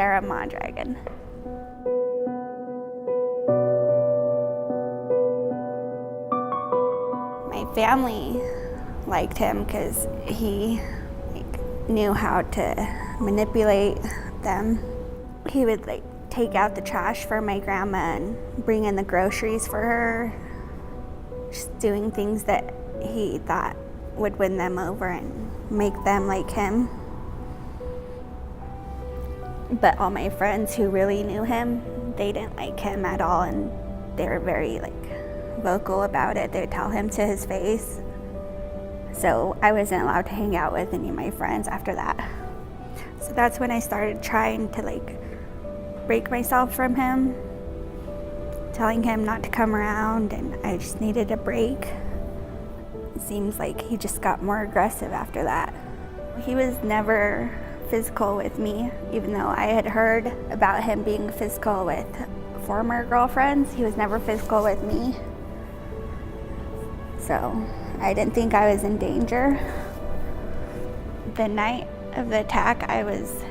Sarah Mondragon. My family liked him because he knew how to manipulate them. He would take out the trash for my grandma and bring in the groceries for her, just doing things that he thought would win them over and make them like him. But all my friends who really knew him, they didn't like him at all, and they were very vocal about it. They would tell him to his face. So I wasn't allowed to hang out with any of my friends after that. So that's when I started trying to break myself from him, telling him not to come around, and I just needed a break. It seems like he just got more aggressive after that. He was never physical with me, even though I had heard about him being physical with former girlfriends. He was never physical with me. So I didn't think I was in danger. The night of the attack, I was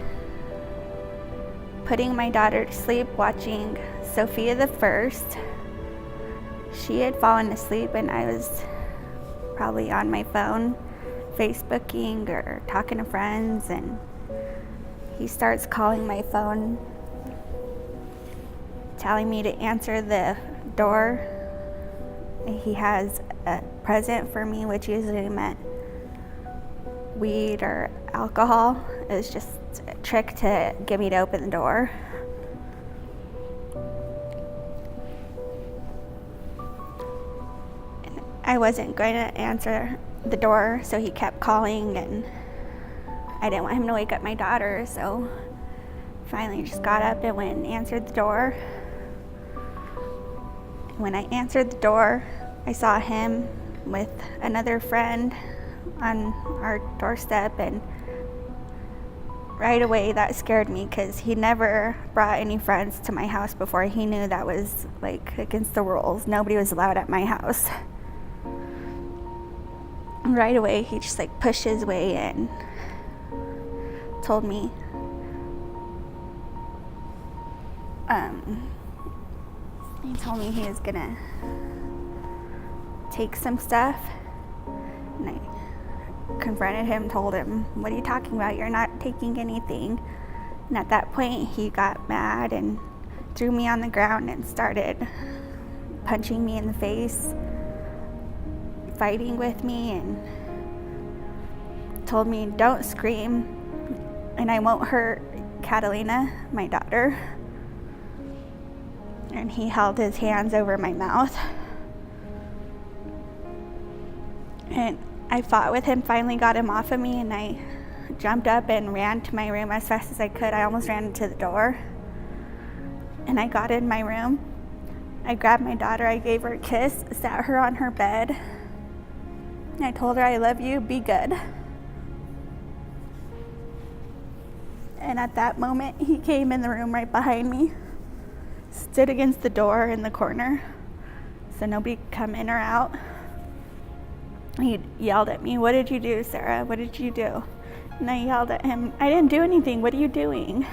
putting my daughter to sleep watching Sophia the First. She had fallen asleep and I was probably on my phone Facebooking or talking to friends, and he starts calling my phone, telling me to answer the door. He has a present for me, which usually meant weed or alcohol. It was just a trick to get me to open the door. And I wasn't going to answer the door, so he kept calling, and I didn't want him to wake up my daughter, so finally just got up and went and answered the door. When I answered the door, I saw him with another friend on our doorstep, and right away that scared me because he never brought any friends to my house before. He knew that was against the rules. Nobody was allowed at my house. Right away he just pushed his way in, told me he was gonna take some stuff, and I confronted him, told him, "What are you talking about? You're not taking anything." And at that point he got mad and threw me on the ground and started punching me in the face, fighting with me, and told me, "Don't scream and I won't hurt Catalina, my daughter." And he held his hands over my mouth. And I fought with him, finally got him off of me, and I jumped up and ran to my room as fast as I could. I almost ran into the door. And I got in my room. I grabbed my daughter, I gave her a kiss, sat her on her bed, and I told her, "I love you, be good." And at that moment, he came in the room right behind me, stood against the door in the corner so nobody could come in or out. He yelled at me, "What did you do, Sarah? What did you do?" And I yelled at him, "I didn't do anything. What are you doing?"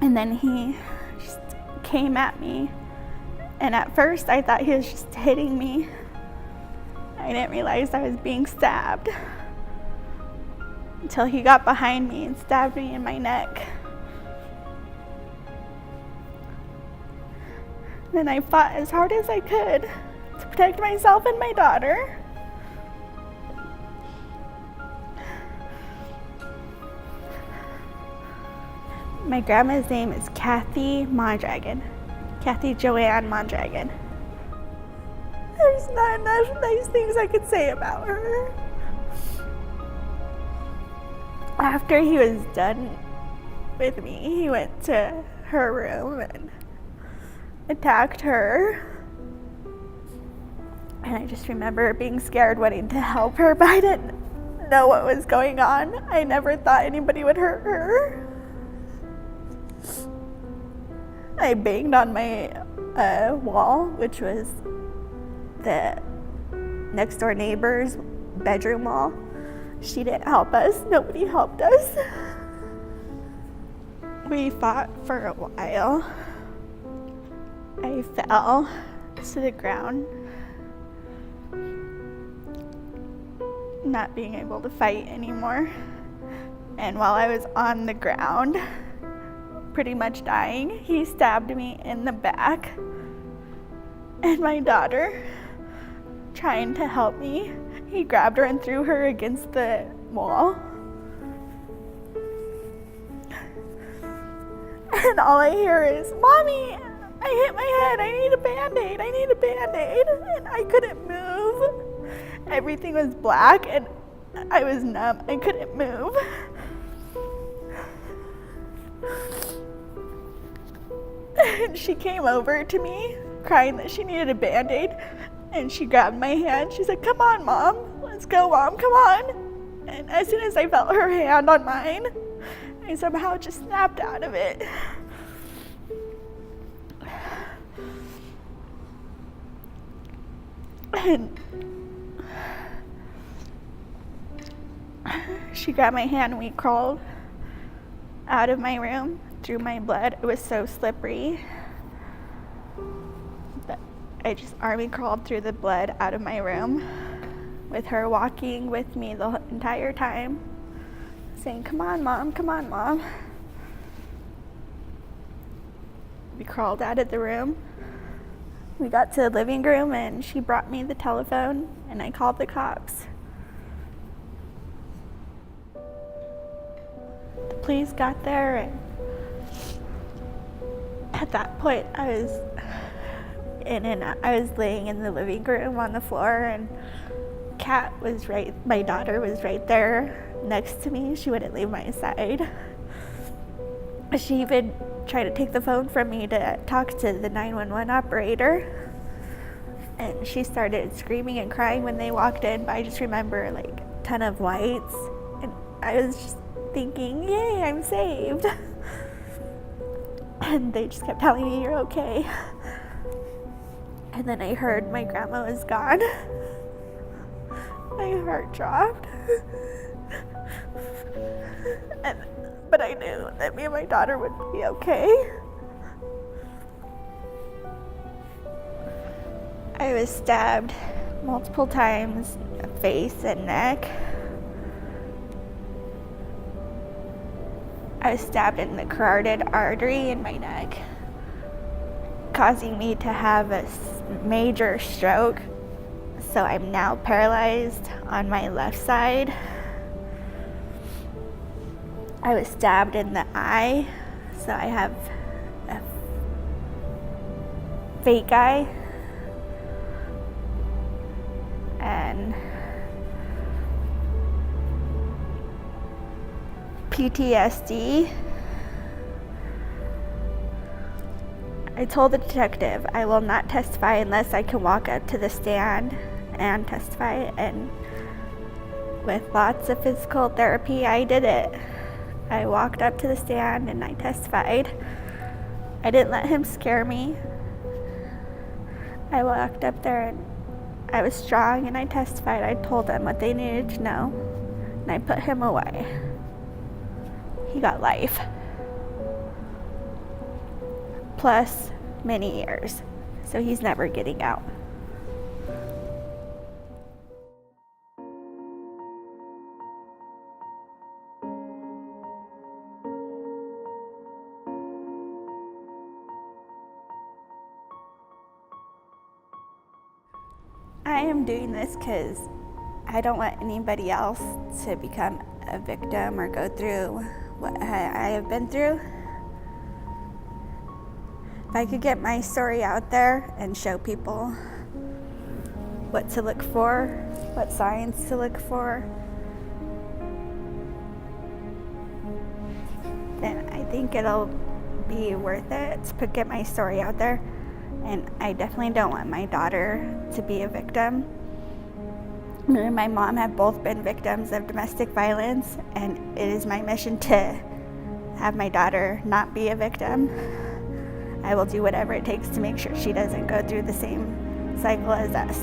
And then he just came at me. And at first I thought he was just hitting me. I didn't realize I was being stabbed until he got behind me and stabbed me in my neck. Then I fought as hard as I could to protect myself and my daughter. My grandma's name is Kathy Mondragon. Kathy Joanne Mondragon. There's not enough nice things I could say about her. After he was done with me, he went to her room and attacked her. And I just remember being scared, wanting to help her, but I didn't know what was going on. I never thought anybody would hurt her. I banged on my wall, which was the next door neighbor's bedroom wall. She didn't help us. Nobody helped us. We fought for a while. I fell to the ground, not being able to fight anymore. And while I was on the ground, pretty much dying, he stabbed me in the back. And my daughter, trying to help me, he grabbed her and threw her against the wall. And all I hear is, "Mommy, I hit my head, I need a Band-Aid, I need a Band-Aid." And I couldn't move. Everything was black and I was numb, I couldn't move. And she came over to me, crying that she needed a Band-Aid. And she grabbed my hand. She said, "Come on, Mom. Let's go, Mom. Come on." And as soon as I felt her hand on mine, I somehow just snapped out of it. And she grabbed my hand and we crawled out of my room through my blood. It was so slippery that I just army crawled through the blood out of my room with her walking with me the entire time, saying, "Come on, Mom, come on, Mom." We crawled out of the room. We got to the living room and she brought me the telephone and I called the cops. The police got there and at that point I was laying in the living room on the floor and my daughter was right there next to me. She wouldn't leave my side. She even tried to take the phone from me to talk to the 911 operator. And she started screaming and crying when they walked in, but I just remember like a ton of lights. And I was just thinking, "Yay, I'm saved." And they just kept telling me, "You're okay." And then I heard my grandma was gone. My heart dropped. But I knew that me and my daughter would be okay. I was stabbed multiple times in the face and neck. I was stabbed in the carotid artery in my neck, causing me to have a major stroke. So I'm now paralyzed on my left side. I was stabbed in the eye, so I have a fake eye. And PTSD. I told the detective I will not testify unless I can walk up to the stand and testify, and with lots of physical therapy I did it. I walked up to the stand and I testified. I didn't let him scare me. I walked up there and I was strong and I testified. I told them what they needed to know and I put him away. He got life. Plus many years. So he's never getting out. I am doing this because I don't want anybody else to become a victim or go through what I have been through. If I could get my story out there and show people what to look for, what signs to look for, then I think it'll be worth it to get my story out there. And I definitely don't want my daughter to be a victim. Me and my mom have both been victims of domestic violence, and it is my mission to have my daughter not be a victim. I will do whatever it takes to make sure she doesn't go through the same cycle as us.